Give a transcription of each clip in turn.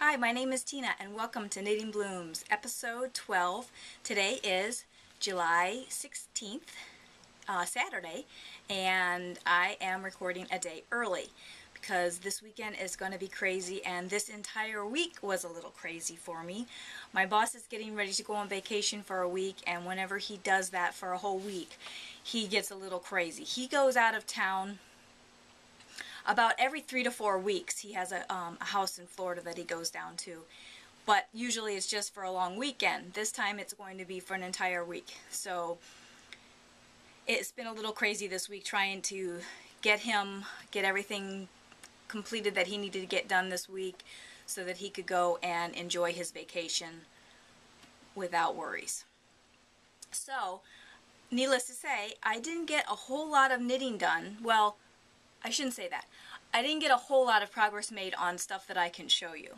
Hi, my name is Tina and welcome to Knitting Blooms, episode 12. Today is July 16th, Saturday, and I am recording a day early because this weekend is going to be crazy, and this entire week was a little crazy for me. My boss is getting ready to go on vacation for a week, and whenever he does that for a whole week, he gets a little crazy. He goes out of town about every 3 to 4 weeks. He has a house in Florida that he goes down to, but usually it's just for a long weekend. This time it's going to be for an entire week. So it's been a little crazy this week trying to get everything completed that he needed to get done this week so that he could go and enjoy his vacation without worries. So needless to say, I didn't get a whole lot of knitting done. Well, I shouldn't say that. I didn't get a whole lot of progress made on stuff that I can show you,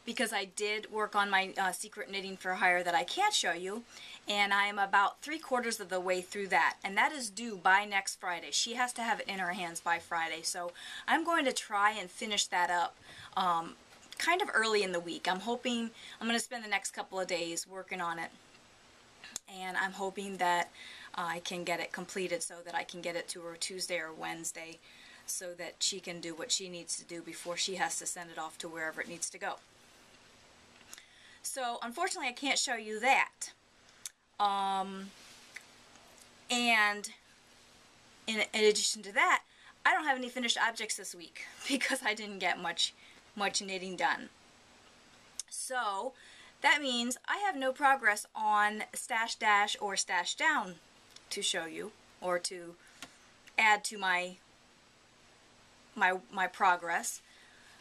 because I did work on my secret knitting for hire that I can't show you, and I am about 3/4 of the way through that, and that is due by next Friday. She has to have it in her hands by Friday, so I'm going to try and finish that up kind of early in the week. I'm hoping I'm going to spend the next couple of days working on it, and I'm hoping that I can get it completed so that I can get it to her Tuesday or Wednesday so that she can do what she needs to do before she has to send it off to wherever it needs to go. So unfortunately I can't show you that. And in addition to that, I don't have any finished objects this week because I didn't get much knitting done. So that means I have no progress on Stash Dash or Stash Down to show you, or to add to my progress.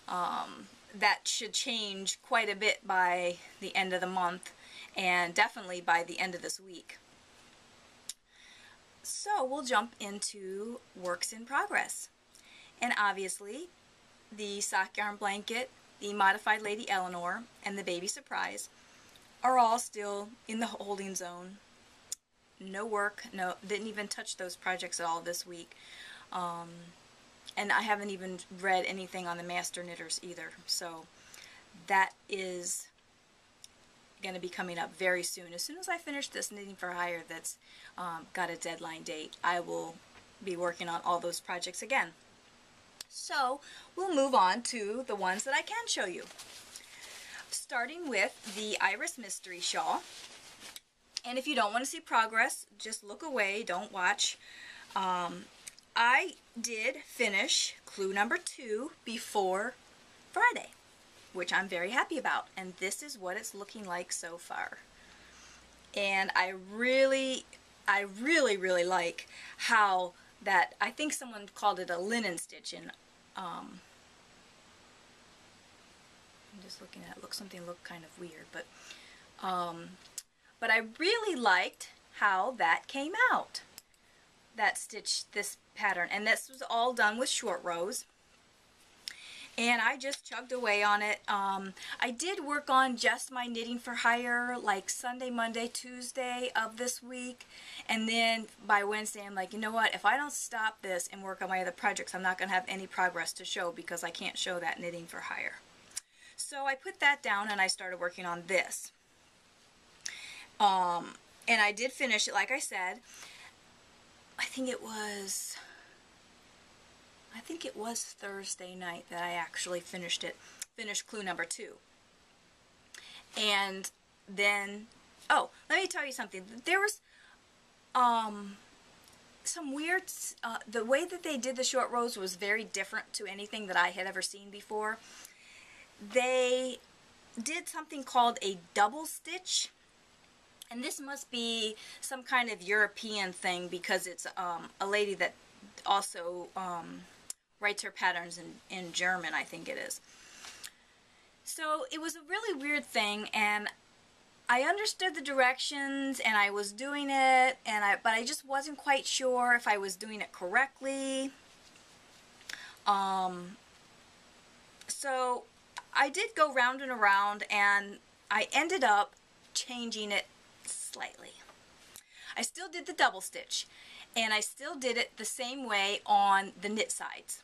That should change quite a bit by the end of the month, and definitely by the end of this week. So we'll jump into works in progress. And obviously the sock yarn blanket, the modified Lady Eleanor, and the baby surprise are all still in the holding zone. No work, didn't even touch those projects at all this week. And I haven't even read anything on the master knitters either. So that is going to be coming up very soon. As soon as I finish this knitting for hire that's got a deadline date, I will be working on all those projects again. So we'll move on to the ones that I can show you. Starting with the Iris Mystery Shawl. And if you don't want to see progress, just look away, don't watch. I did finish clue number 2 before Friday, which I'm very happy about. And this is what it's looking like so far. And I really like how that, I think someone called it a linen stitch, and I'm just looking at it, something looked kind of weird, but I really liked how that came out, that stitch, this pattern, and this was all done with short rows, and I just chugged away on it. I did work on just my knitting for hire like Sunday, Monday, Tuesday of this week, and then by Wednesday I'm like, you know what, if I don't stop this and work on my other projects, I'm not going to have any progress to show because I can't show that knitting for hire. So I put that down and I started working on this. And I did finish it, like I said. I think it was Thursday night that I actually finished clue number 2. And then, oh, let me tell you something. There was some weird, the way that they did the short rows was very different to anything that I had ever seen before. They did something called a double stitch. And this must be some kind of European thing because it's a lady that also writes her patterns in German, I think it is. So it was a really weird thing, and I understood the directions and I was doing it, but I just wasn't quite sure if I was doing it correctly. So I did go round and around, and I ended up changing it slightly. I still did the double stitch, and I still did it the same way on the knit sides,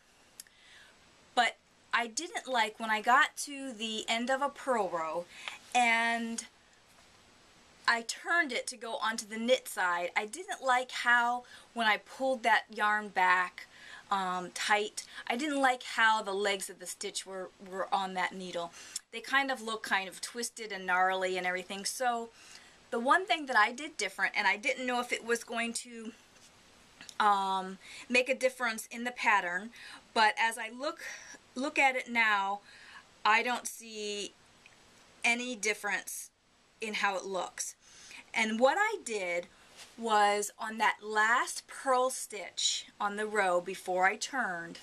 but I didn't like when I got to the end of a purl row and I turned it to go onto the knit side. I didn't like how when I pulled that yarn back tight, I didn't like how the legs of the stitch were on that needle. They kind of look kind of twisted and gnarly and everything. So the one thing that I did different, and I didn't know if it was going to make a difference in the pattern, but as I look at it now, I don't see any difference in how it looks. And what I did was on that last purl stitch on the row before I turned,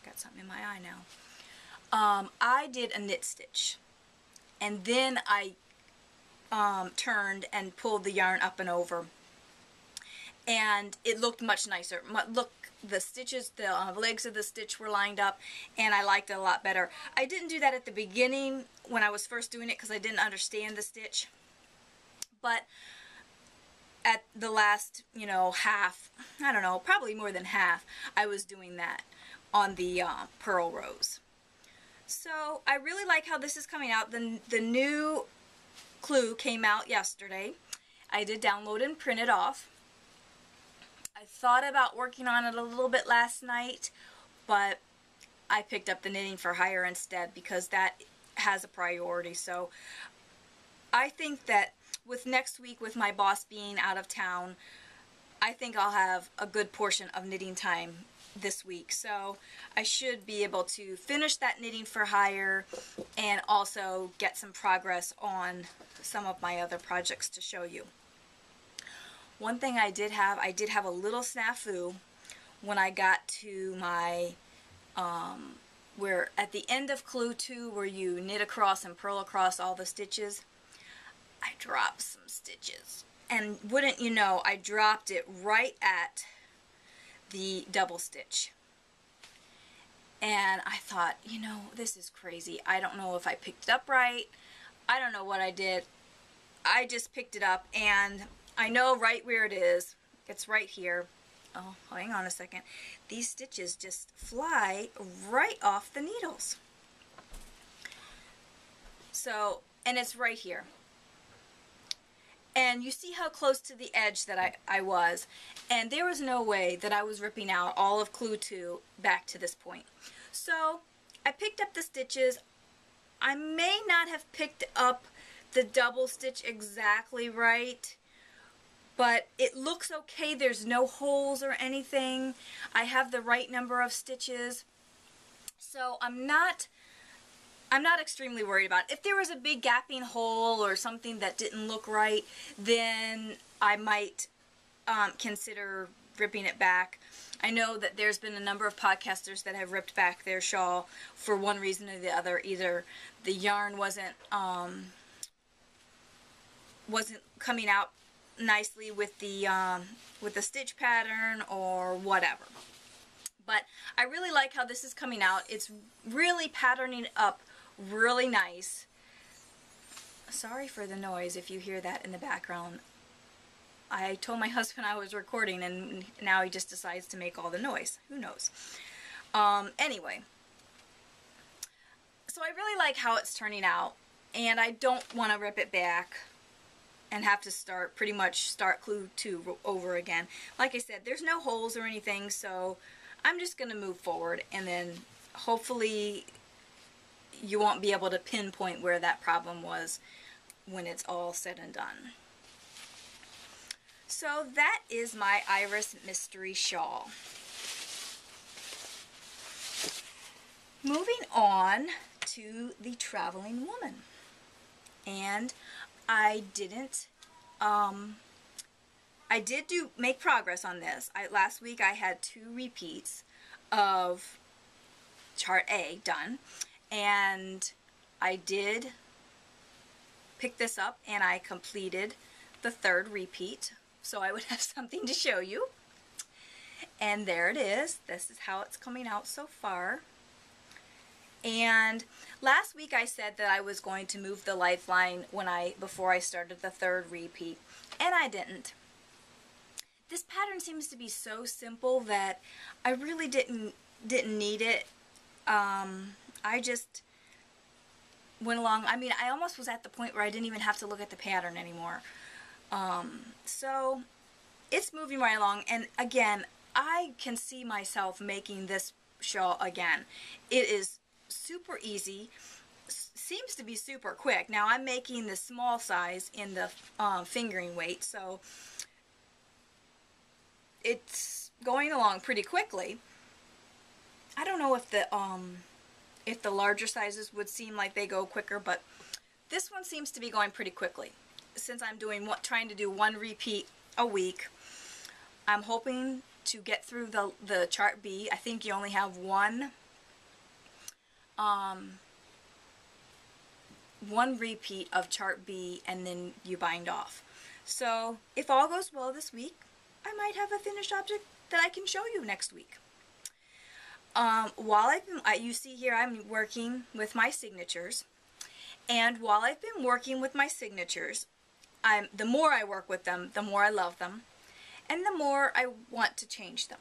got something in my eye now, I did a knit stitch, and then I turned and pulled the yarn up and over, and it looked much nicer. Look, the stitches, the legs of the stitch were lined up, and I liked it a lot better. I didn't do that at the beginning when I was first doing it because I didn't understand the stitch, but at the last, you know, half, I don't know, probably more than half, I was doing that on the purl rows. So I really like how this is coming out. The new clue came out yesterday. I did download and print it off. I thought about working on it a little bit last night, but I picked up the knitting for hire instead because that has a priority. So I think that with next week, with my boss being out of town, I think I'll have a good portion of knitting time this week. So I should be able to finish that knitting for hire and also get some progress on some of my other projects to show you. One thing I did have a little snafu when I got to my, where at the end of clue 2 where you knit across and purl across all the stitches, I dropped some stitches. And wouldn't you know, I dropped it right at the double stitch. And I thought, you know, this is crazy. I don't know if I picked it up right. I don't know what I did. I just picked it up and I know right where it is. It's right here. Oh, hang on a second. These stitches just fly right off the needles. So, and it's right here. And you see how close to the edge that I was. And there was no way that I was ripping out all of clue 2 back to this point. So I picked up the stitches. I may not have picked up the double stitch exactly right, but it looks okay. There's no holes or anything. I have the right number of stitches. So I'm not extremely worried about it. If there was a big gapping hole or something that didn't look right, then I might consider ripping it back. I know that there's been a number of podcasters that have ripped back their shawl for one reason or the other. Either the yarn wasn't coming out nicely with the stitch pattern or whatever. But I really like how this is coming out. It's really patterning up really nice. Sorry for the noise if you hear that in the background. I told my husband I was recording and now he just decides to make all the noise. Who knows? Anyway, so I really like how it's turning out, and I don't want to rip it back and have to pretty much start clue 2 over again. Like I said, there's no holes or anything, so I'm just going to move forward, and then hopefully you won't be able to pinpoint where that problem was when it's all said and done. So that is my Iris Mystery Shawl. Moving on to the Traveling Woman. And I did make progress on this. Last week I had 2 repeats of chart A done, and I did pick this up and I completed the 3rd repeat, so I would have something to show you. And there it is. This is how it's coming out so far. And last week I said that I was going to move the lifeline before I started the 3rd repeat, and I didn't. This pattern seems to be so simple that I really didn't need it, I just went along. I mean, I almost was at the point where I didn't even have to look at the pattern anymore. So it's moving right along, and again, I can see myself making this shawl again. It is super easy, seems to be super quick. Now I'm making the small size in the fingering weight, so it's going along pretty quickly. I don't know if the larger sizes would seem like they go quicker, but this one seems to be going pretty quickly. Since I'm trying to do one repeat a week, I'm hoping to get through the chart B. I think you only have one repeat of chart B, and then you bind off. So if all goes well this week, I might have a finished object that I can show you next week. While you see here, I'm working with my signatures, and while I've been working with my signatures, the more I work with them, the more I love them, and the more I want to change them.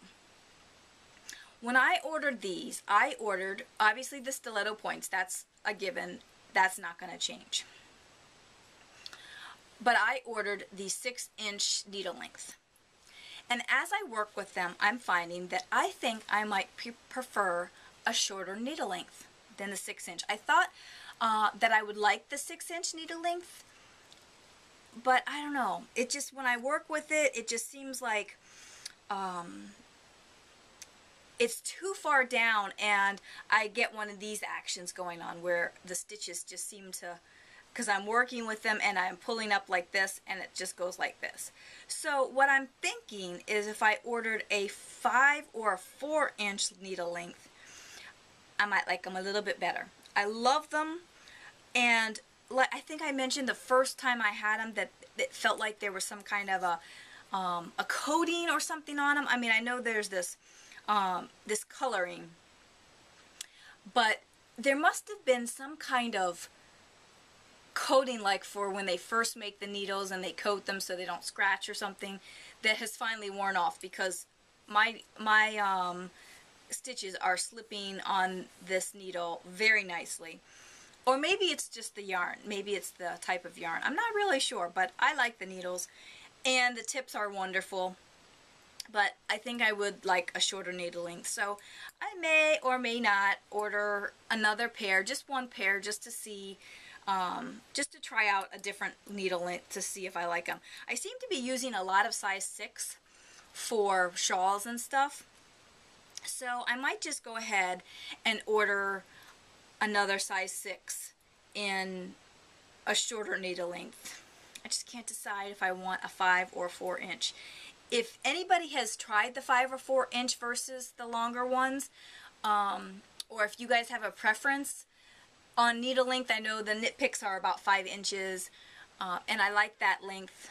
When I ordered these, I ordered, obviously, the stiletto points. That's a given. That's not going to change. But I ordered the 6-inch needle length. And as I work with them, I'm finding that I think I might prefer a shorter needle length than the 6-inch. I thought that I would like the 6-inch needle length, but I don't know. It just, when I work with it, it just seems like it's too far down, and I get one of these actions going on where the stitches just seem to, because I'm working with them and I'm pulling up like this, and it just goes like this. So what I'm thinking is if I ordered a 5 or a 4-inch needle length, I might like them a little bit better. I love them, and I think I mentioned the first time I had them that it felt like there was some kind of a coating or something on them. I mean, I know there's this this coloring, but there must have been some kind of coating, like for when they first make the needles and they coat them so they don't scratch or something, that has finally worn off, because my stitches are slipping on this needle very nicely. Or maybe it's just the yarn. Maybe it's the type of yarn. I'm not really sure, but I like the needles, and the tips are wonderful. But I think I would like a shorter needle length. So I may or may not order another pair, just one pair, just to see, just to try out a different needle length to see if I like them. I seem to be using a lot of size 6 for shawls and stuff. So I might just go ahead and order another size 6 in a shorter needle length. I just can't decide if I want a 5 or 4-inch. If anybody has tried the 5 or 4-inch versus the longer ones, or if you guys have a preference on needle length, I know the knit picks are about 5 inches, and I like that length.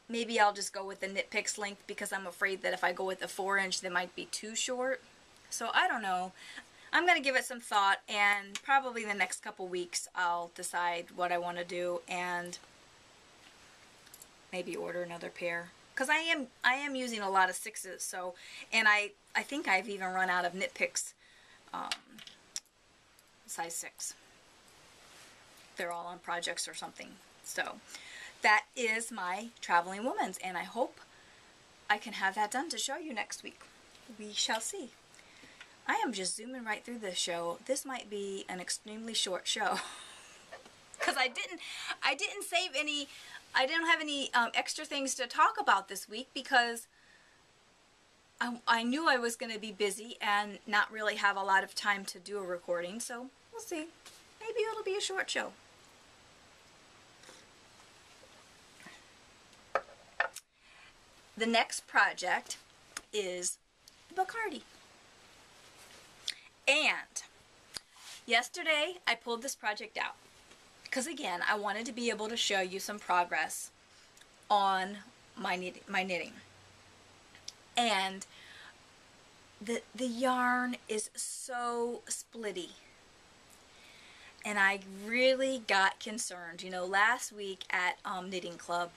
Maybe I'll just go with the knit picks length, because I'm afraid that if I go with the 4-inch, they might be too short. So I don't know. I'm going to give it some thought, and probably the next couple weeks I'll decide what I want to do and maybe order another pair. Because I am using a lot of 6s, so, and I think I've even run out of knit picks size 6. They're all on projects or something. So that is my Traveling Woman's, and I hope I can have that done to show you next week. We shall see. I am just zooming right through this show. This might be an extremely short show. Because I didn't save any, I didn't have any extra things to talk about this week, because I knew I was going to be busy and not really have a lot of time to do a recording, so we'll see. Maybe it'll be a short show. The next project is Bardi. And yesterday I pulled this project out because, again, I wanted to be able to show you some progress on my knitting. And the yarn is so splitty. And I really got concerned. You know, last week at Knitting Club,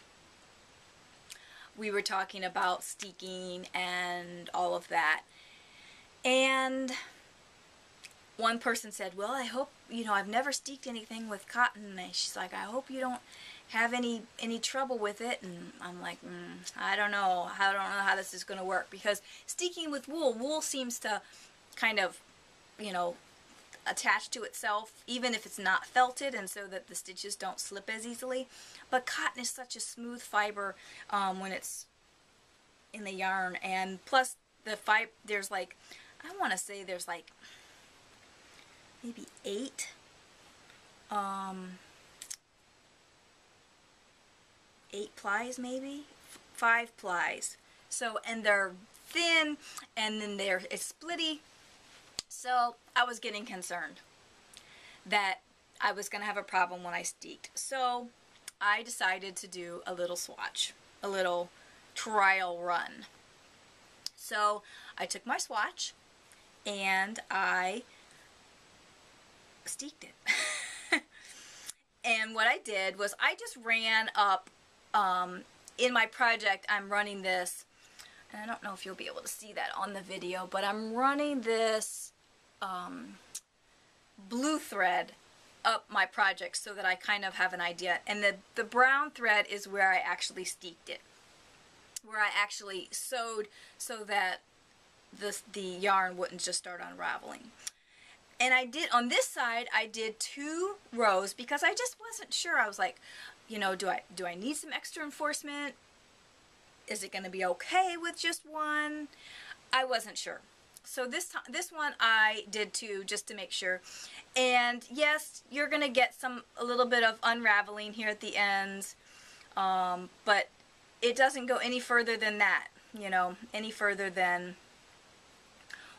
we were talking about steeking and all of that. And one person said, well, I hope, you know, I've never steeked anything with cotton. And she's like, I hope you don't have any trouble with it. And I'm like, I don't know. I don't know how this is going to work, because steeking with wool seems to kind of, you know, attach to itself, even if it's not felted, and so that the stitches don't slip as easily. But cotton is such a smooth fiber when it's in the yarn, and plus the fiber, there's like, I want to say there's like maybe 8 plies, maybe 5 plies. So, and they're thin, and then it's splitty. So I was getting concerned that I was going to have a problem when I steeked. So I decided to do a little swatch, a little trial run. So I took my swatch and I steeked it. And what I did was I just ran up, in my project I'm running this, and I don't know if you'll be able to see that on the video, but I'm running this blue thread up my project so that I kind of have an idea. And the brown thread is where I actually steeked it, where I actually sewed so that the yarn wouldn't just start unraveling. And I did, on this side, I did 2 rows because I just wasn't sure. I was like, you know, do I need some extra reinforcement? Is it going to be okay with just 1? I wasn't sure. So this one I did 2 just to make sure. And yes, you're going to get a little bit of unraveling here at the ends, but it doesn't go any further than that, you know, any further than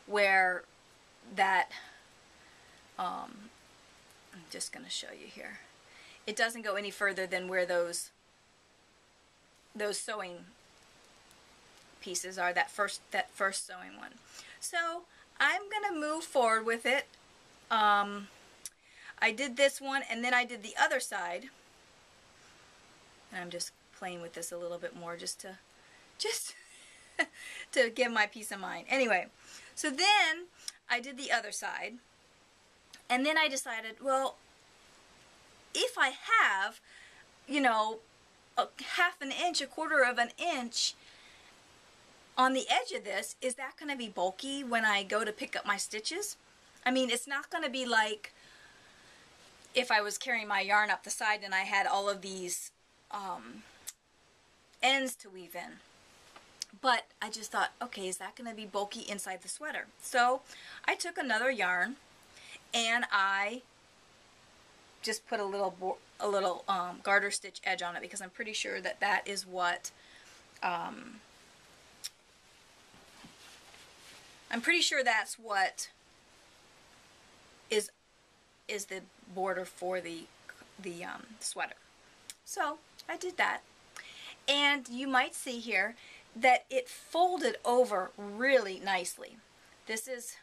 where that, I'm just going to show you here. It doesn't go any further than where those sewing pieces are, that first sewing one. So I'm going to move forward with it. I did this one, and then I did the other side. And I'm just playing with this a little bit more just to give my peace of mind. Anyway, so then I did the other side, and then I decided, well, if I have, you know, a 1/2 inch, 1/4 of an inch on the edge of this, is that going to be bulky when I go to pick up my stitches? I mean, it's not going to be like if I was carrying my yarn up the side and I had all of these ends to weave in. But I just thought, okay, is that going to be bulky inside the sweater? So I took another yarn and I just put a little garter stitch edge on it, because I'm pretty sure that that is what I'm pretty sure that's what is the border for the sweater. So I did that, and you might see here that it folded over really nicely. This is,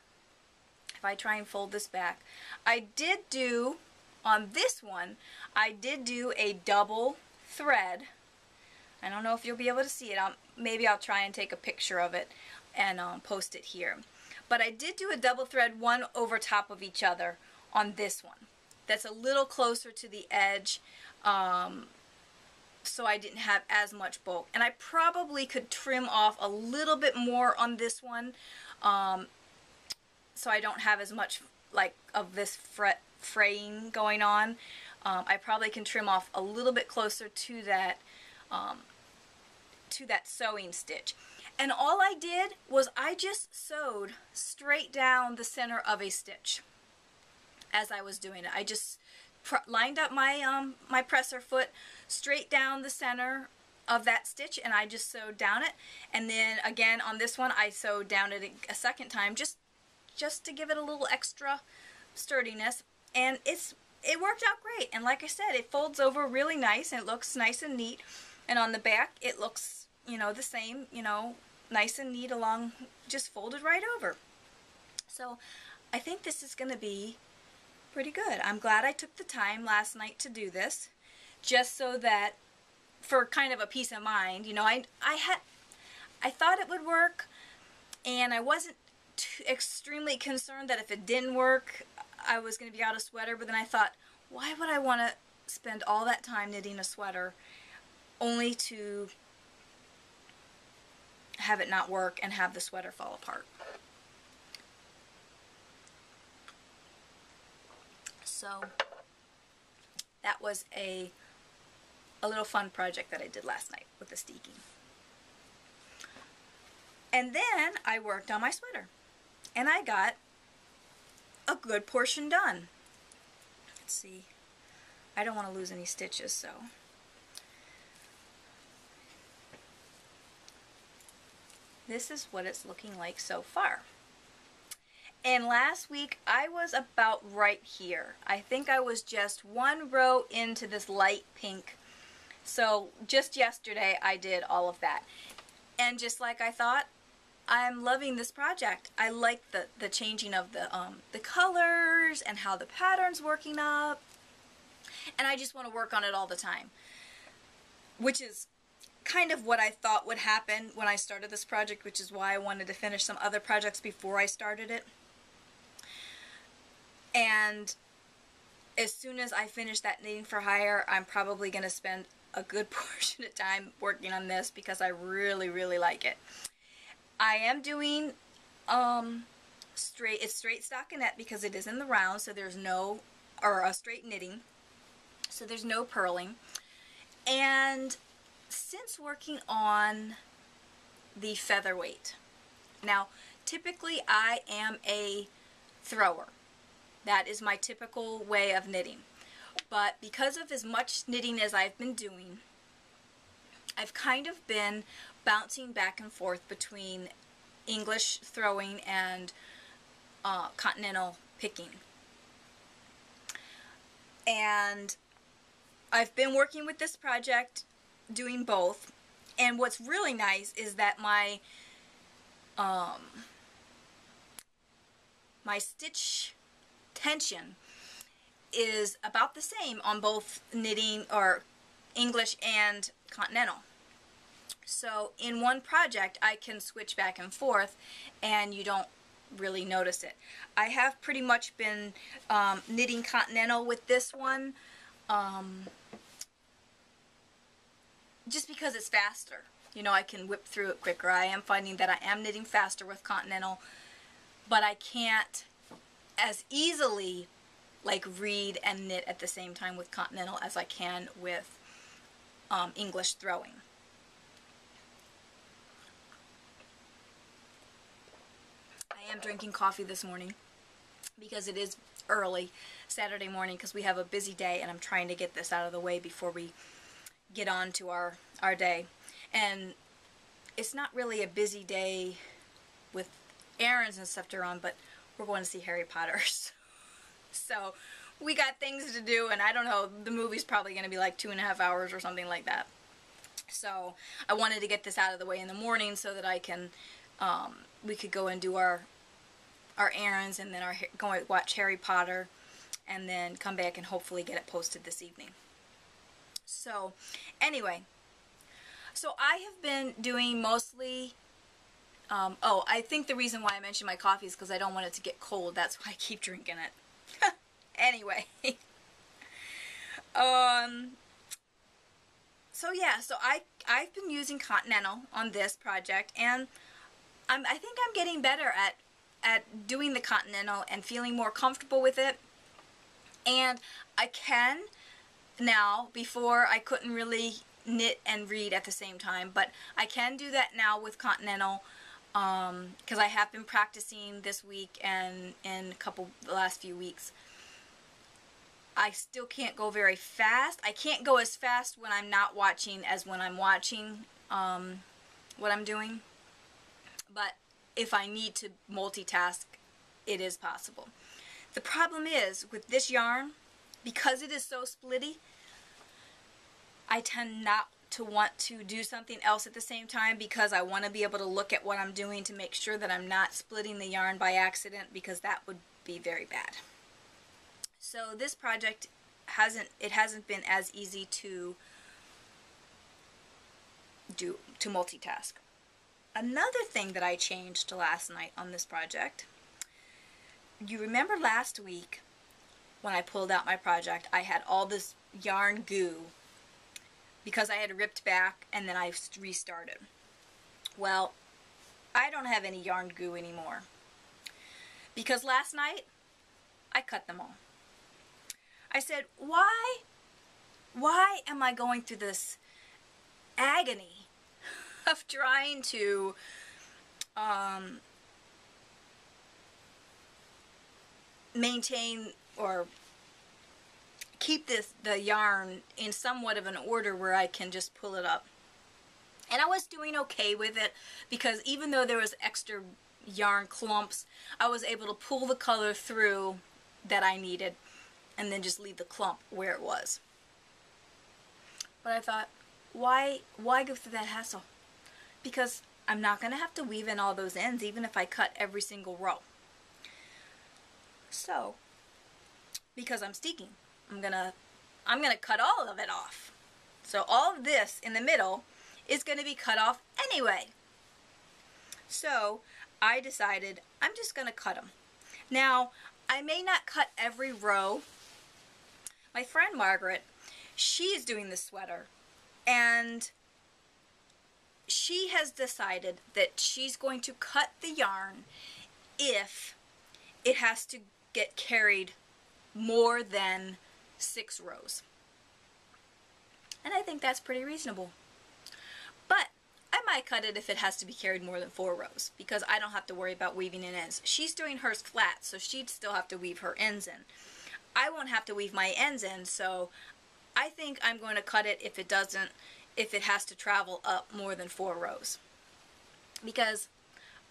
if I try and fold this back, I did do, on this one, I did do a double thread. I don't know if you'll be able to see it. Maybe I'll try and take a picture of it and post it here. But I did do a double thread, one over top of each other on this one. That's a little closer to the edge, so I didn't have as much bulk. And I probably could trim off a little bit more on this one, so I don't have as much like of this fraying going on. I probably can trim off a little bit closer to that sewing stitch. And all I did was I just sewed straight down the center of a stitch as I was doing it. I just lined up my my presser foot straight down the center of that stitch, and I just sewed down it. And then again on this one I sewed down it a second time just to give it a little extra sturdiness, and it worked out great. And like I said, it folds over really nice and it looks nice and neat. And on the back it looks, you know, the same, you know, nice and neat along, just folded right over. So I think this is going to be pretty good. I'm glad I took the time last night to do this, just so that, for kind of a peace of mind, you know, I thought it would work, and I wasn't extremely concerned that if it didn't work, I was going to be out of sweater. But then I thought, why would I want to spend all that time knitting a sweater only to have it not work and have the sweater fall apart? So that was a little fun project that I did last night with the steeking. And then I worked on my sweater, and I got a good portion done. Let's see. I don't want to lose any stitches, so this is what it's looking like so far. And last week I was about right here. I think I was just one row into this light pink. So just yesterday I did all of that. And just like I thought, I'm loving this project. I like the changing of the colors and how the pattern's working up. And I just want to work on it all the time. Which is kind of what I thought would happen when I started this project, which is why I wanted to finish some other projects before I started it. And as soon as I finish that knitting for hire, I'm probably going to spend a good portion of time working on this because I really, really like it. I am doing straight stockinette because it is in the round, so there's no, or a straight knitting, so there's no purling. And since working on the featherweight, now typically I am a thrower. That is my typical way of knitting. But because of as much knitting as I've been doing, I've kind of been bouncing back and forth between English throwing and continental picking. And I've been working with this project doing both. And what's really nice is that my my stitch tension is about the same on both knitting or English and continental. So in one project I can switch back and forth and you don't really notice it. I have pretty much been knitting continental with this one just because it's faster. You know, I can whip through it quicker. I am finding that I am knitting faster with continental, but I can't as easily like read and knit at the same time with continental as I can with English throwing. I am drinking coffee this morning because it is early Saturday morning because we have a busy day and I'm trying to get this out of the way before we get on to our day. And it's not really a busy day with errands and stuff to run, but we're going to see Harry Potter. So we got things to do, and I don't know, the movie's probably going to be like 2.5 hours or something like that. So I wanted to get this out of the way in the morning so that I can, we could go and do our errands and then go and watch Harry Potter and then come back and hopefully get it posted this evening. So anyway, so I have been doing mostly, oh, I think the reason why I mentioned my coffee is because I don't want it to get cold. That's why I keep drinking it. Anyway, so yeah, so I've been using continental on this project, and I think I'm getting better at doing the continental and feeling more comfortable with it. And I can now. Before I couldn't really knit and read at the same time, but I can do that now with continental because I have been practicing this week and in the last few weeks. I still can't go very fast. I can't go as fast when I'm not watching as when I'm watching what I'm doing. But if I need to multitask, it is possible. The problem is, with this yarn, because it is so splitty, I tend not to want to do something else at the same time because I want to be able to look at what I'm doing to make sure that I'm not splitting the yarn by accident, because that would be very bad. So this project hasn't been as easy to multitask. another thing that I changed last night on this project. You remember last week when I pulled out my project, I had all this yarn goo because I had ripped back and then I restarted. Well, I don't have any yarn goo anymore because last night I cut them all. I said, why am I going through this agony of trying to maintain or keep the yarn in somewhat of an order where I can just pull it up. And I was doing okay with it because even though there was extra yarn clumps, I was able to pull the color through that I needed and then just leave the clump where it was. But I thought, why go through that hassle? Because I'm not going to have to weave in all those ends even if I cut every single row. So, because I'm steeking, I'm gonna cut all of it off. So all of this in the middle is going to be cut off anyway. So I decided I'm just going to cut them. Now, I may not cut every row. My friend Margaret, she is doing the sweater, and she has decided that she's going to cut the yarn if it has to get carried more than 6 rows. And I think that's pretty reasonable. But I might cut it if it has to be carried more than 4 rows because I don't have to worry about weaving in ends. She's doing hers flat, so she'd still have to weave her ends in. I won't have to weave my ends in, so I think I'm going to cut it if it has to travel up more than 4 rows. Because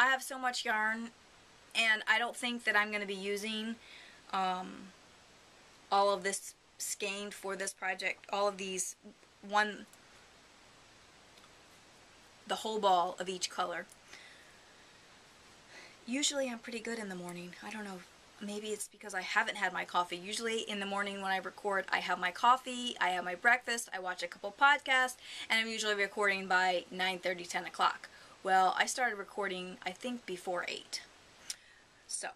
I have so much yarn, and I don't think that I'm going to be using all of this skein for this project, all of these, the whole ball of each color. Usually I'm pretty good in the morning. I don't know, maybe it's because I haven't had my coffee. Usually in the morning when I record, I have my coffee, I have my breakfast, I watch a couple podcasts, and I'm usually recording by 9:30, 10 o'clock. Well, I started recording, I think, before 8. So,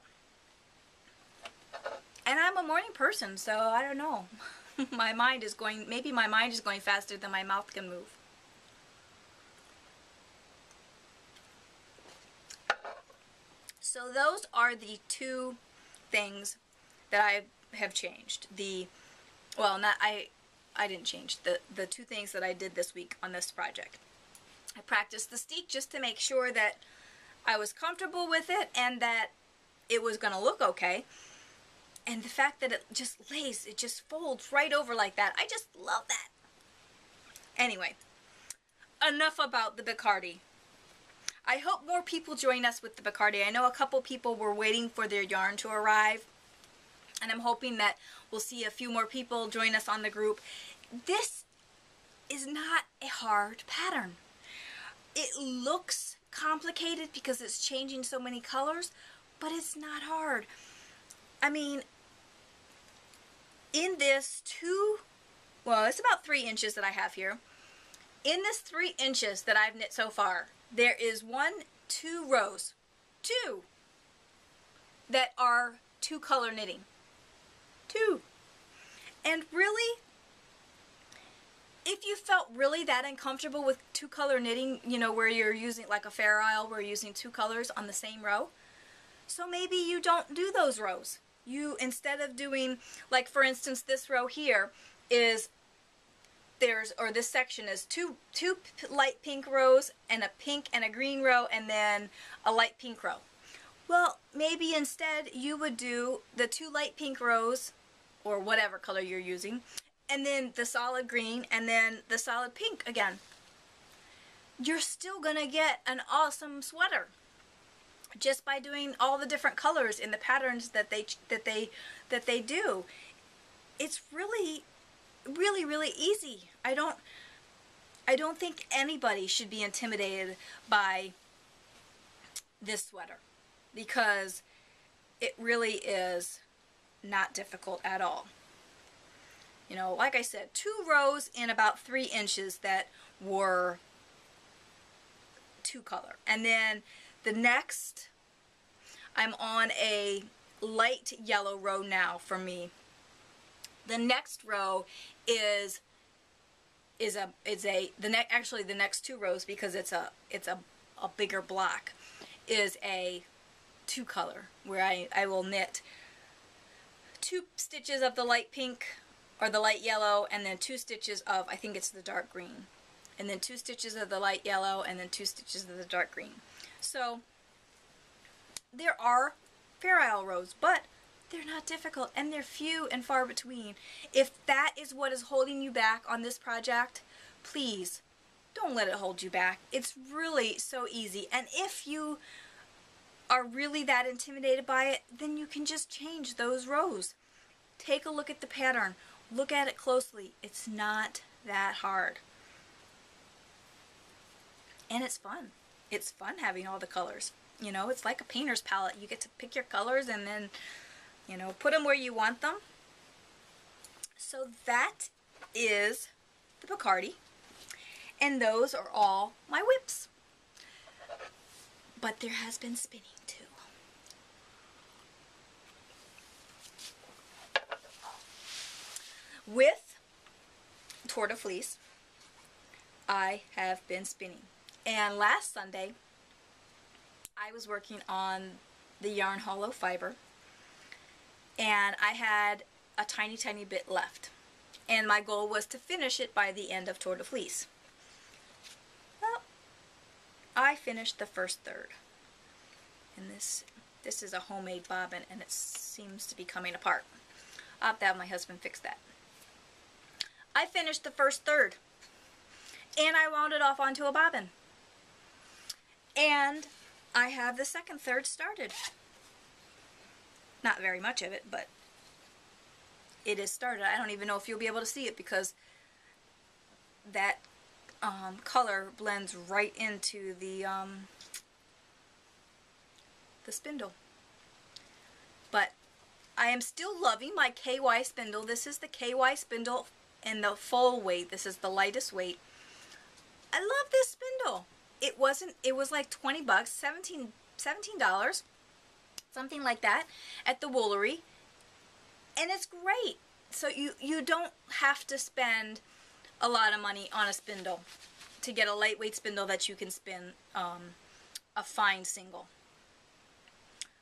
and I'm a morning person, so I don't know. Maybe my mind is going faster than my mouth can move. So those are the 2 things that I have changed. I didn't change. The 2 things that I did this week on this project. I practiced the steek just to make sure that I was comfortable with it and that it was going to look okay. And the fact that it just lays, it just folds right over like that. I just love that. Anyway, enough about the Bardi. I hope more people join us with the Bardi. I know a couple people were waiting for their yarn to arrive, and I'm hoping that we'll see a few more people join us on the group. This is not a hard pattern. It looks complicated because it's changing so many colors, but it's not hard. I mean, in this it's about 3 inches that I have here. In this 3 inches that I've knit so far, there is 2 rows, 2, that are 2 color knitting. 2. And really, if you felt really that uncomfortable with 2 color knitting, you know, where you're using like a fair isle, where you're using 2 colors on the same row, so maybe you don't do those rows. You, instead of doing, like for instance, this row here is, this section is two light pink rows and a pink and a green row and then a light pink row. Well, maybe instead you would do the 2 light pink rows, or whatever color you're using, and then the solid green and then the solid pink again. You're still gonna get an awesome sweater just by doing all the different colors in the patterns that they do. It's really easy. I don't think anybody should be intimidated by this sweater because it really is not difficult at all. You know, like I said, 2 rows in about 3 inches that were 2 color. And then the next, I'm on a light yellow row now for me. The next row actually the next 2 rows, because it's a bigger block, is a 2 color where I will knit 2 stitches of the light pink or the light yellow, and then 2 stitches of, I think it's the dark green, and then 2 stitches of the light yellow, and then 2 stitches of the dark green. So there are Fair Isle rows, but they're not difficult, and they're few and far between. If that is what is holding you back on this project, please don't let it hold you back. It's really so easy, and if you are really that intimidated by it, then you can just change those rows. Take a look at the pattern. Look at it closely. It's not that hard. And it's fun. It's fun having all the colors. You know, it's like a painter's palette. You get to pick your colors and then, you know, put them where you want them. So that is the Picardy. And those are all my whips. But there has been spinning too. With Tour de Fleece, I have been spinning. And last Sunday, I was working on the yarn hollow fiber, and I had a tiny, tiny bit left. And my goal was to finish it by the end of Tour de Fleece. Well, I finished the first third. And this is a homemade bobbin, and it seems to be coming apart. I'll have to have my husband fix that. I finished the first third, and I wound it off onto a bobbin. And I have the second third started. Not very much of it, but it is started. I don't even know if you'll be able to see it, because that color blends right into the spindle. But I am still loving my KY spindle. This is the KY spindle in the full weight. This is the lightest weight. I love this spindle. It was like 20 bucks, $17, something like that, at the Woolery, and it's great. So you don't have to spend a lot of money on a spindle to get a lightweight spindle that you can spin a fine single.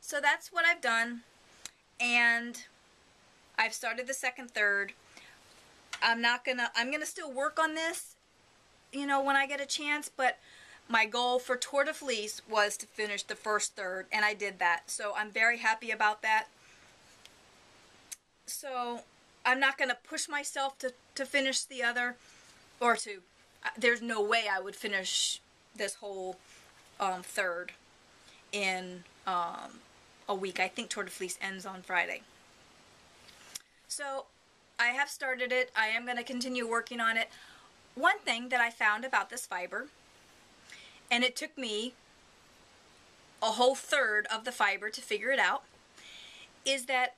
So that's what I've done, and I've started the second third. I'm gonna still work on this, you know, when I get a chance, but my goal for Tour de Fleece was to finish the first third, and I did that. So I'm very happy about that. So I'm not going to push myself to finish the other, or there's no way I would finish this whole third in a week. I think Tour de Fleece ends on Friday. So I have started it. I am going to continue working on it. One thing that I found about this fiber, and it took me a whole third of the fiber to figure it out, is that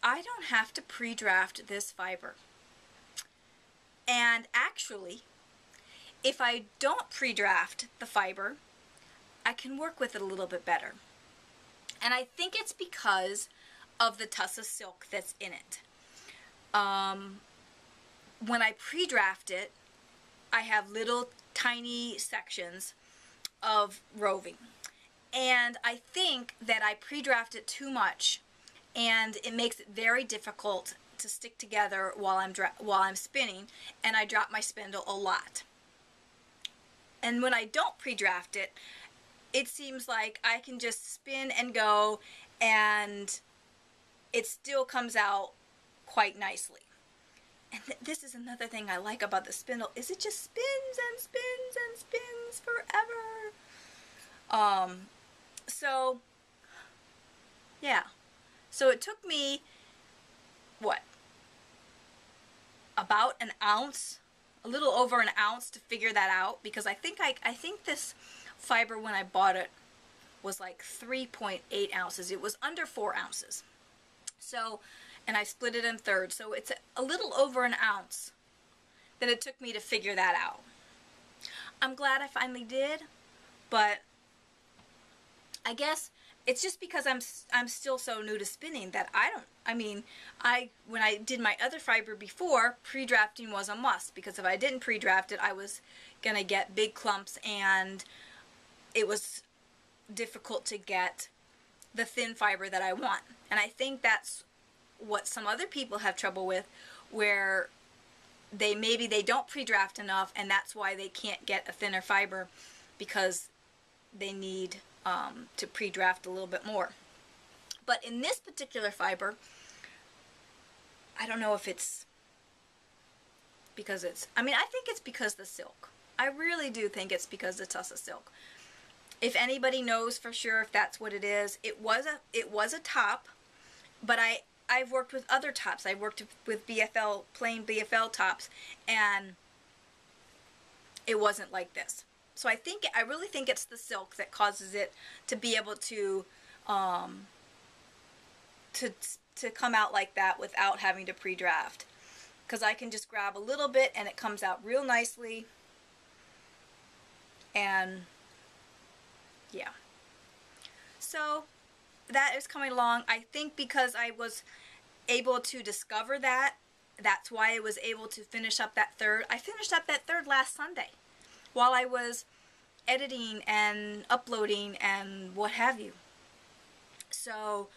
I don't have to pre-draft this fiber. And actually, if I don't pre-draft the fiber, I can work with it a little bit better. And I think it's because of the tussa silk that's in it. When I pre-draft it, I have little tiny sections of roving, and I think that I pre-draft it too much, and it makes it very difficult to stick together while I'm spinning, and I drop my spindle a lot. And when I don't pre-draft it, it seems like I can just spin and go, and it still comes out quite nicely. And this is another thing I like about the spindle, is it just spins and spins and spins forever. So, yeah. So it took me, what, about an ounce, a little over an ounce to figure that out, because I think this fiber, when I bought it, was like 3.8 ounces. It was under 4 ounces. So, and I split it in thirds, so it's a little over an ounce that it took me to figure that out. I'm glad I finally did, But I guess it's just because I'm still so new to spinning that when I did my other fiber before, pre-drafting was a must, because if I didn't pre-draft it, I was going to get big clumps and it was difficult to get the thin fiber that I want. And I think that's what some other people have trouble with, where maybe they don't pre-draft enough, and that's why they can't get a thinner fiber, because they need to pre-draft a little bit more. But in this particular fiber, I don't know if it's because I think it's because the silk. I really do think it's because the tussah silk. If anybody knows for sure if that's what it is, it was a top, but I've worked with other tops. I've worked with BFL, plain BFL tops, and it wasn't like this. So I really think it's the silk that causes it to be able to come out like that without having to pre-draft. Because I can just grab a little bit and it comes out real nicely. And yeah. So that is coming along. I think because I was able to discover that, that's why I was able to finish up that third. I finished up that third last Sunday while I was editing and uploading and what have you. So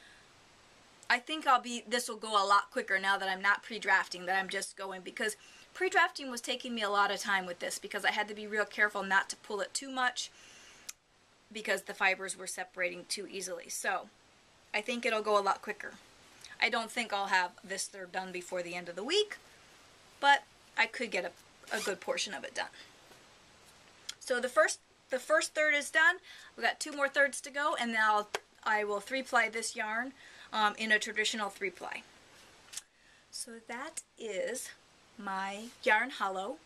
I think this will go a lot quicker now that I'm not pre-drafting, that I'm just going, because pre-drafting was taking me a lot of time with this, because I had to be real careful not to pull it too much, because the fibers were separating too easily. So I think it'll go a lot quicker. I don't think I'll have this third done before the end of the week, but I could get a good portion of it done. So the first third is done. We've got 2 more thirds to go, and then I will 3-ply this yarn in a traditional 3-ply. So that is my Yarn Hollow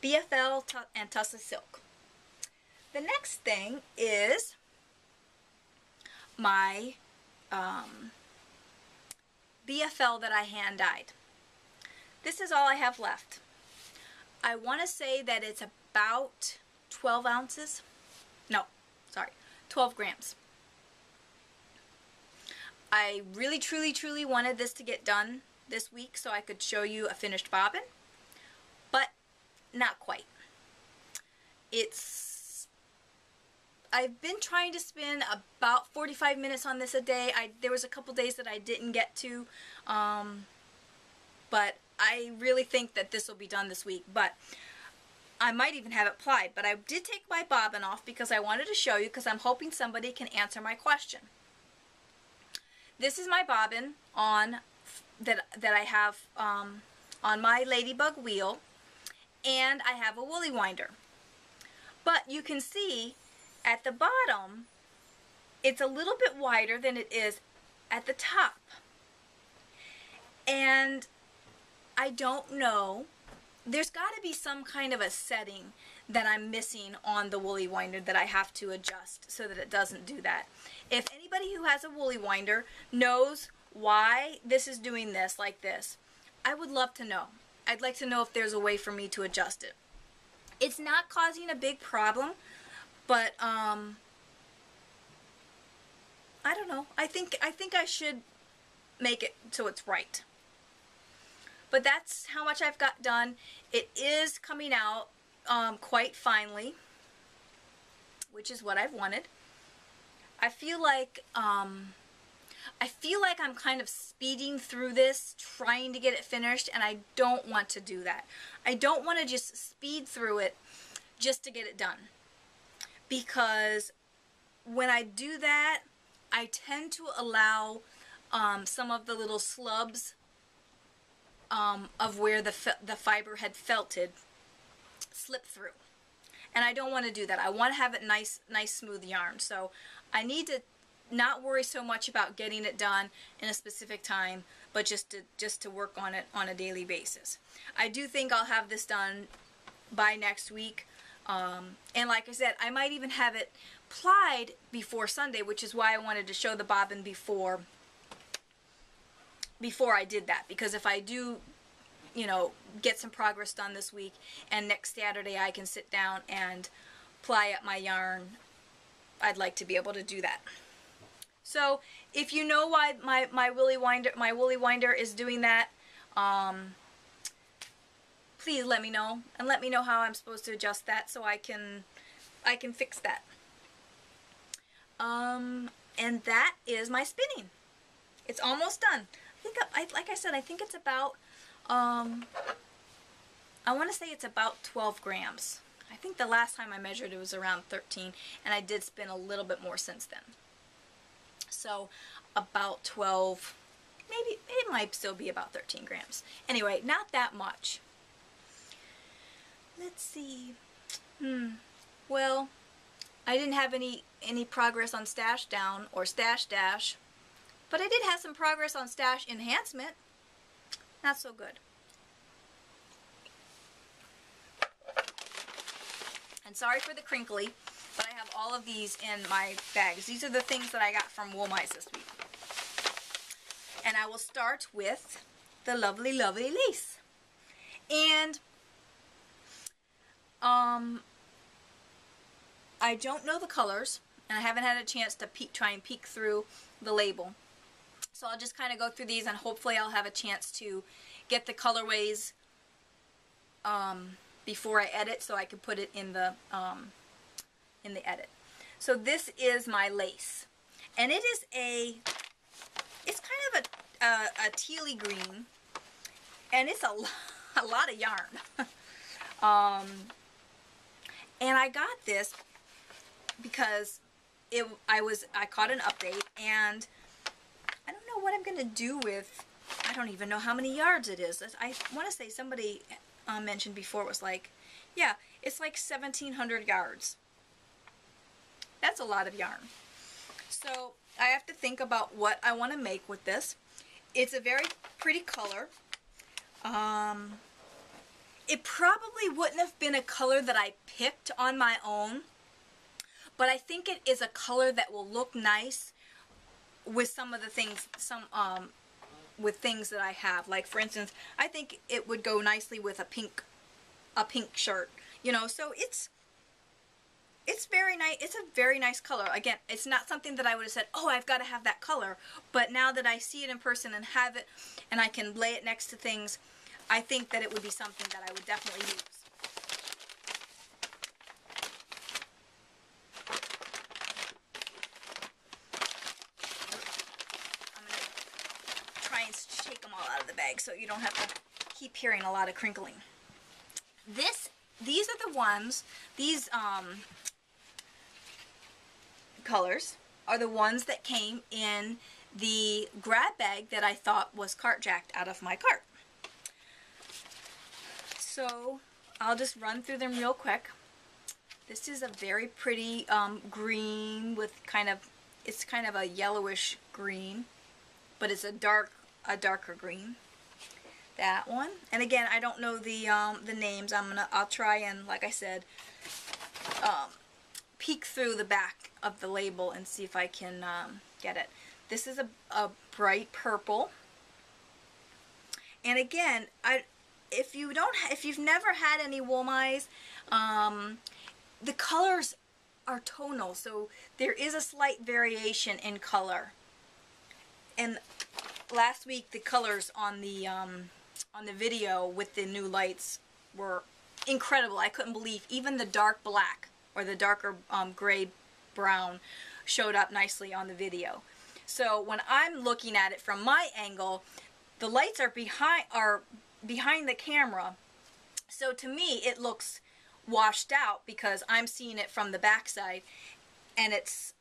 BFL and Tussah Silk. The next thing is my BFL that I hand dyed. This is all I have left. I want to say that it's about 12 ounces. No, sorry, 12 grams. I really, truly wanted this to get done this week so I could show you a finished bobbin, but not quite. I've been trying to spin about 45 minutes on this a day. There was a couple days that I didn't get to, but I really think that this will be done this week. But I might even have it plied. But I did take my bobbin off because I wanted to show you, because I'm hoping somebody can answer my question. This is my bobbin that I have on my ladybug wheel, and I have a woolly winder. But you can see at the bottom, it's a little bit wider than it is at the top. And I don't know, there's got to be some kind of a setting that I'm missing on the woolly winder that I have to adjust so that it doesn't do that. If anybody who has a woolly winder knows why this is doing this like this, I would love to know. I'd like to know if there's a way for me to adjust it. It's not causing a big problem, but I don't know. I think I should make it so it's right. But that's how much I've got done. It is coming out quite finely, which is what I've wanted. I feel like I'm kind of speeding through this, trying to get it finished, and I don't want to do that. I don't want to just speed through it just to get it done. Because when I do that, I tend to allow some of the little slubs of where the fiber had felted slip through. And I don't want to do that. I want to have it nice smooth yarn. So I need to not worry so much about getting it done in a specific time, but just to work on it on a daily basis. I do think I'll have this done by next week. And like I said, I might even have it plied before Sunday, which is why I wanted to show the bobbin before I did that. Because if I do, you know, get some progress done this week, and next Saturday I can sit down and ply up my yarn, I'd like to be able to do that. So if you know why my woolly winder is doing that, please let me know, and let me know how I'm supposed to adjust that so I can fix that. And that is my spinning. It's almost done. Like I said, I think it's about I want to say it's about 12 grams. I think the last time I measured it was around 13, and I did spin a little bit more since then. So about 12, maybe it might still be about 13 grams. Anyway, not that much. Let's see. Well, I didn't have any progress on stash down or stash dash, but I did have some progress on stash enhancement. Not so good. And sorry for the crinkly, but I have all of these in my bags. These are the things that I got from Wollmeise this week. And I will start with the lovely, lovely lace. And I don't know the colors, and I haven't had a chance to try and peek through the label. So I'll just kind of go through these, and hopefully I'll have a chance to get the colorways before I edit, so I can put it in the edit. So this is my lace, and it's kind of a tealy green, and it's a lot of yarn. And I got this because I caught an update, and I don't know what I'm gonna do with. I don't even know how many yards it is. I want to say somebody mentioned before, it was like, yeah, it's like 1,700 yards. That's a lot of yarn. So I have to think about what I want to make with this. It's a very pretty color. It probably wouldn't have been a color that I picked on my own, but I think it is a color that will look nice with some of the things, with things that I have. Like, for instance, I think it would go nicely with a pink shirt, you know. So it's very nice. It's a very nice color. Again, it's not something that I would have said, oh, I've got to have that color, but now that I see it in person and have it, and I can lay it next to things, I think that it would be something that I would definitely use. I'm going to try and shake them all out of the bag so you don't have to keep hearing a lot of crinkling. These are the ones, these colors are the ones that came in the grab bag that I thought was cart jacked out of my cart. So I'll just run through them real quick. This is a very pretty green with it's kind of a yellowish green, but it's a darker green. That one, and again, I don't know the names. I'll try and, like I said, peek through the back of the label and see if I can get it. This is a bright purple, and again, if you've never had any Wollmeise, the colors are tonal, so there is a slight variation in color. And last week, the colors on the video with the new lights were incredible. I couldn't believe even the dark black or the darker gray brown showed up nicely on the video. So when I'm looking at it from my angle, the lights are behind the camera, so to me it looks washed out because I'm seeing it from the back side, and it's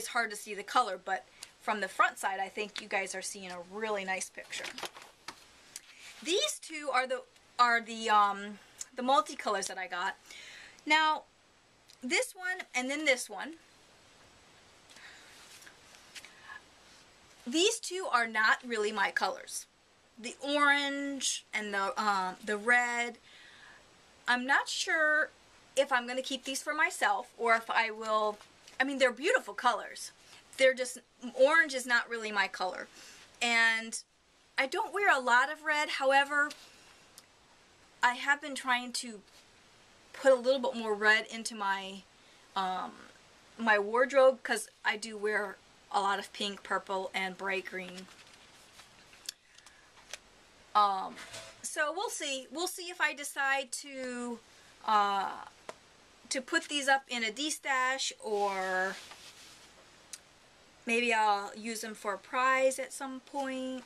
hard to see the color, but from the front side I think you guys are seeing a really nice picture. These two are the multicolors that I got. Now this one and then this one, these two are not really my colors. The orange and the red, I'm not sure if I'm going to keep these for myself or if I will. I mean, they're beautiful colors. They're just, orange is not really my color. And I don't wear a lot of red. However, I have been trying to put a little bit more red into my my wardrobe, because I do wear a lot of pink, purple, and bright green. So we'll see. We'll see if I decide to put these up in a D-stash, or maybe I'll use them for a prize at some point.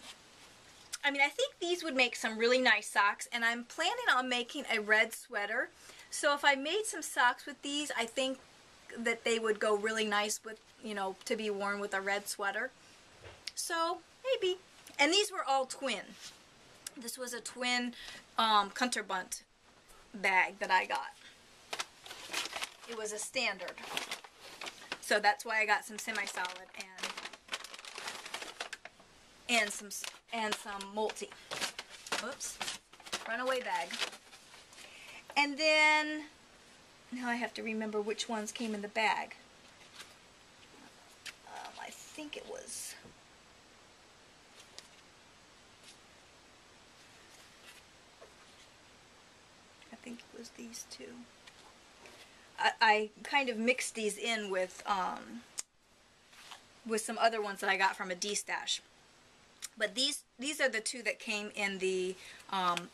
I mean, I think these would make some really nice socks, and I'm planning on making a red sweater. So if I made some socks with these, I think that they would go really nice with, you know, to be worn with a red sweater. So maybe. And these were all twin. This was a twin Kunterbunt bag that I got. It was a standard. So that's why I got some semi-solid and some multi. Oops. Runaway bag. And then now I have to remember which ones came in the bag. I think it was these two. I kind of mixed these in with some other ones that I got from a D-stash. But these are the two that came in the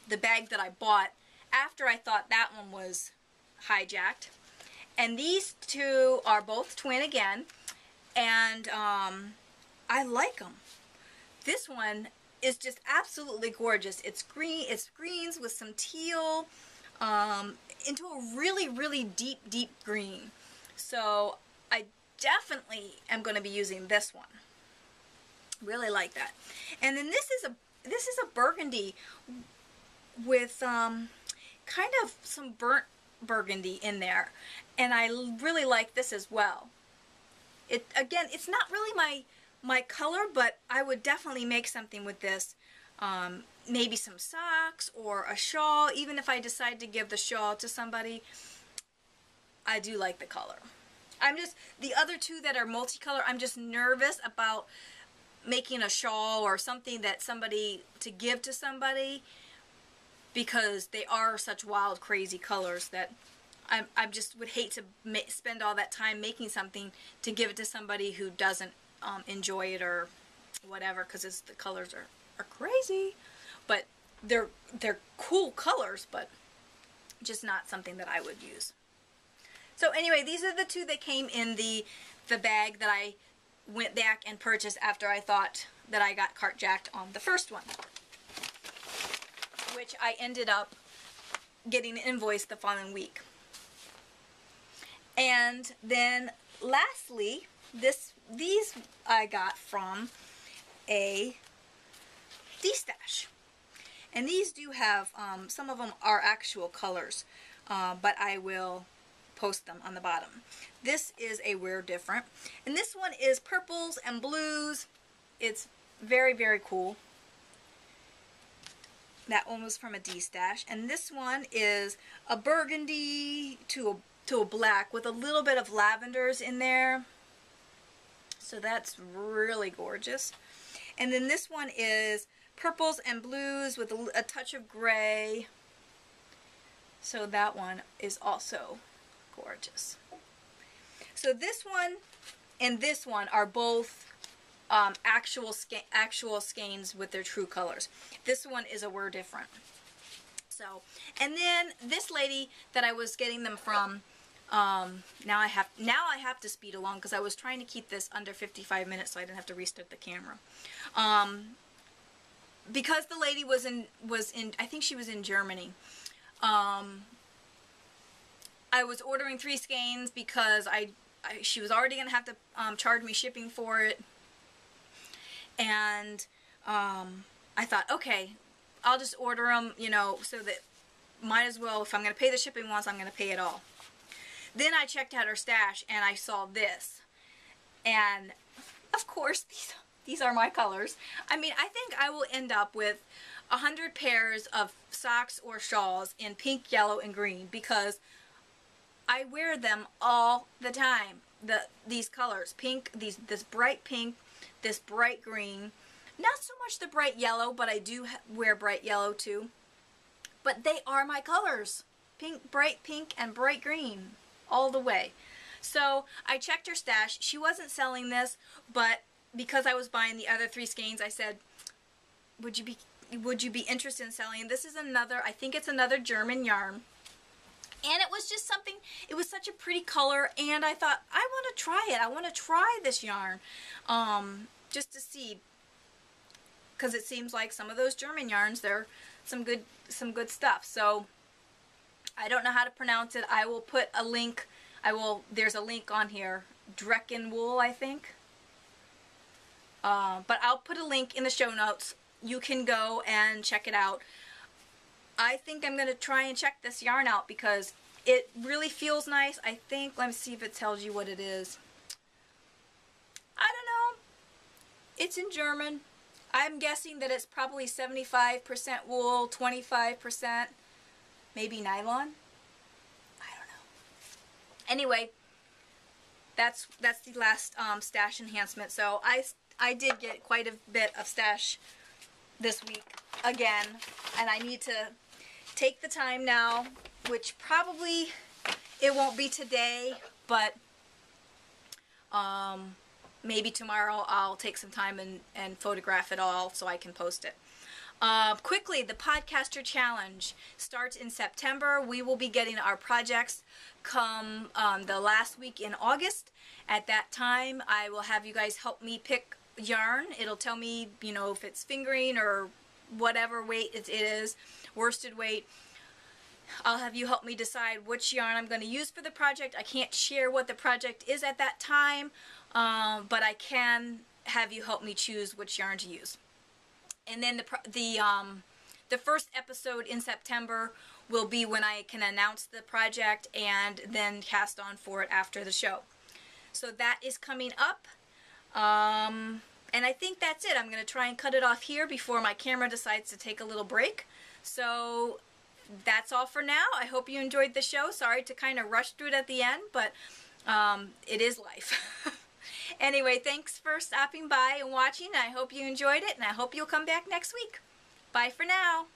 bag that I bought after I thought that one was hijacked. And these two are both twin again, and I like them. This one is just absolutely gorgeous. It's green. It's greens with some teal into a really, really deep, deep green. So I definitely am going to be using this one. Really like that. And then this is a burgundy with kind of some burnt burgundy in there, and I really like this as well. Again, it's not really my color, but I would definitely make something with this. Maybe some socks or a shawl. Even if I decide to give the shawl to somebody, I do like the color. The other two that are multicolor, I'm just nervous about making a shawl or something to give to somebody, because they are such wild, crazy colors that I just would hate to spend all that time making something to give it to somebody who doesn't enjoy it or whatever, because the colors are crazy. But they're cool colors, but just not something that I would use. So anyway, these are the two that came in the bag that I went back and purchased after I thought that I got carjacked on the first one, which I ended up getting an invoice the following week. And then lastly, these I got from a D-stash. And these do have, some of them are actual colors, but I will post them on the bottom. This is a Wear Different. And this one is purples and blues. It's very, very cool. That one was from a D-stash. And this one is a burgundy to a black with a little bit of lavenders in there. So that's really gorgeous. And then this one is purples and blues with a touch of gray. So that one is also gorgeous. So this one and this one are both actual skeins with their true colors. This one is a Wear Different. So, and then this lady that I was getting them from, now I have to speed along because I was trying to keep this under 55 minutes so I didn't have to restart the camera. Because the lady was in I think she was in Germany. I was ordering 3 skeins because she was already gonna have to charge me shipping for it, and I thought, okay, I'll just order them, you know, so that might as well, if I'm gonna pay the shipping once, I'm gonna pay it all. Then I checked out her stash and I saw this, and of course these are my colors. I mean, I think I will end up with 100 pairs of socks or shawls in pink, yellow, and green because I wear them all the time. These colors, pink, this bright pink, this bright green. Not so much the bright yellow, but I do wear bright yellow too. But they are my colors. Pink, bright pink, and bright green all the way. So I checked her stash. She wasn't selling this, but because I was buying the other 3 skeins, I said, would you be interested in selling? This is another, I think it's another German yarn. And it was just something, it was such a pretty color, and I thought, I want to try it. I want to try this yarn, just to see, because it seems like some of those German yarns, they're some good stuff. So I don't know how to pronounce it. I will put a link. There's a link on here, Drecken wool, I think. But I'll put a link in the show notes. You can go and check it out. I think I'm going to try and check this yarn out because it really feels nice. I think, let me see if it tells you what it is. I don't know. It's in German. I'm guessing that it's probably 75% wool, 25% maybe nylon. I don't know. Anyway, that's the last stash enhancement. So I did get quite a bit of stash this week again, and I need to take the time now, which probably it won't be today, but maybe tomorrow I'll take some time and photograph it all so I can post it. Quickly, the Podcaster Challenge starts in September. We will be getting our projects come the last week in August. At that time, I will have you guys help me pick yarn. It'll tell me, you know, if it's fingering or whatever weight it is, worsted weight. I'll have you help me decide which yarn I'm going to use for the project. I can't share what the project is at that time, but I can have you help me choose which yarn to use. And then the first episode in September will be when I can announce the project and then cast on for it after the show. So that is coming up. And I think that's it. I'm going to try and cut it off here before my camera decides to take a little break. So that's all for now. I hope you enjoyed the show. Sorry to kind of rush through it at the end, but it is life. Anyway, thanks for stopping by and watching. I hope you enjoyed it, and I hope you'll come back next week. Bye for now.